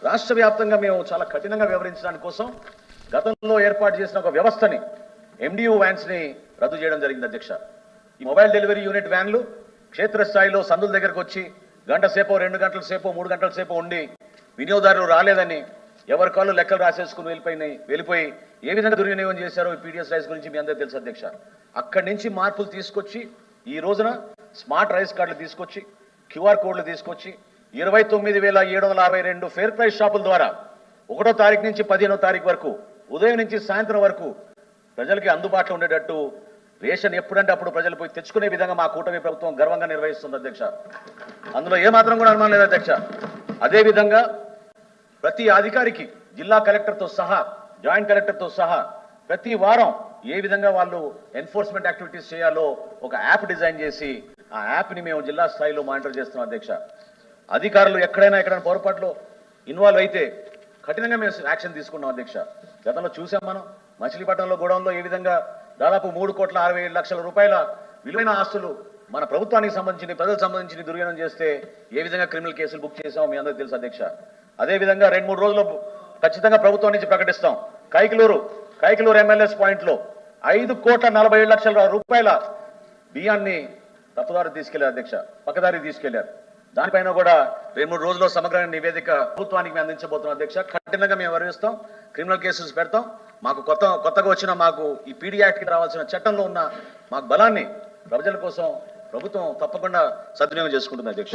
రాష్ట్ర వ్యాప్తంగా మేము చాలా కఠినంగా వ్యవహరించడానికి కోసం గతంలో ఏర్పాటు చేసిన ఒక వ్యవస్థని ఎండియు వ్యాన్స్ ని రద్దు చేయడం జరిగింది అధ్యక్ష. ఈ మొబైల్ డెలివరీ యూనిట్ వ్యాన్లు క్షేత్రస్థాయిలో సందుల దగ్గరకు వచ్చి గంట సేపు 2 గంటల సేపు 3 గంటల సేపు ఉండి వినియోగదారులు రాలేదని ఎవరి కాళ్ళు లెక్కలు రాసేసుకుని వెళ్ళిపోయి ఏ విధంగా దుర్వినియోగం చేశారో ఈ పీడిఎస్ రైస్ గురించి మీ అందరికీ తెలుసు అధ్యక్ష. అక్కడి నుంచి మార్పులు తీసుకొచ్చి ఈ రోజున స్మార్ట్ రైస్ కార్డులు తీసుకొచ్చి క్యూఆర్ కోడ్లు తీసుకొచ్చి 29,762 ఫేర్ ప్రైస్ షాపుల ద్వారా 1వ తారీఖు నుంచి 15వ తారీఖు వరకు ఉదయం నుంచి సాయంత్రం వరకు ప్రజలకి అందుబాటులో ఉండేటట్టు రేషన్ ఎప్పుడంటే అప్పుడు ప్రజలు పోయి తెచ్చుకునే విధంగా మా కూటమి ప్రభుత్వం గర్వంగా నిర్వహిస్తుంది అధ్యక్ష. అందులో ఏమాత్రం కూడా అనుమానం లేదు అధ్యక్ష. అదేవిధంగా ప్రతి అధికారికి జిల్లా కలెక్టర్తో సహా జాయింట్ కలెక్టర్తో సహా ప్రతి వారం ఏ విధంగా వాళ్ళు ఎన్ఫోర్స్మెంట్ యాక్టివిటీస్ చేయాలో ఒక యాప్ డిజైన్ చేసి ఆ యాప్ని మేము జిల్లా స్థాయిలో మానిటర్ చేస్తున్నాం అధ్యక్ష. అధికారులు ఎక్కడైనా పొరపాట్లో ఇన్వాల్వ్ అయితే కఠినంగా మేము యాక్షన్ తీసుకున్నాం అధ్యక్ష. గతంలో చూసాం మనం మచిలీపట్నంలో గోడౌన్లో ఏ విధంగా దాదాపు 3,67,00,000 రూపాయల విలువైన ఆస్తులు మన ప్రభుత్వానికి సంబంధించి ప్రజలకు సంబంధించి దుర్వినియోగం చేస్తే ఏ విధంగా క్రిమినల్ కేసులు బుక్ చేసామో మీ అందరికీ తెలుసు అధ్యక్ష. అదేవిధంగా 2-3 రోజుల్లో ఖచ్చితంగా ప్రభుత్వం నుంచి ప్రకటిస్తాం. కైకలూరు ఎమ్మెల్యేస్ పాయింట్లో 5,40,00,000 రూపాయల బియ్యాన్ని తప్పుదారి తీసుకెళ్లారు అధ్యక్ష, పక్కదారి తీసుకెళ్లారు. దానిపైన కూడా 2-3 రోజుల్లో సమగ్రమైన నివేదిక ప్రభుత్వానికి మేము అందించబోతున్నాం అధ్యక్ష. కఠినంగా మేము వ్యవహరిస్తాం, క్రిమినల్ కేసెస్ పెడతాం. మాకు కొత్తగా వచ్చిన మాకు ఈ పీడీ యాక్ట్కి రావాల్సిన చట్టంలో ఉన్న మాకు బలాన్ని ప్రజల కోసం ప్రభుత్వం తప్పకుండా సద్వినియోగం చేసుకుంటుంది అధ్యక్ష.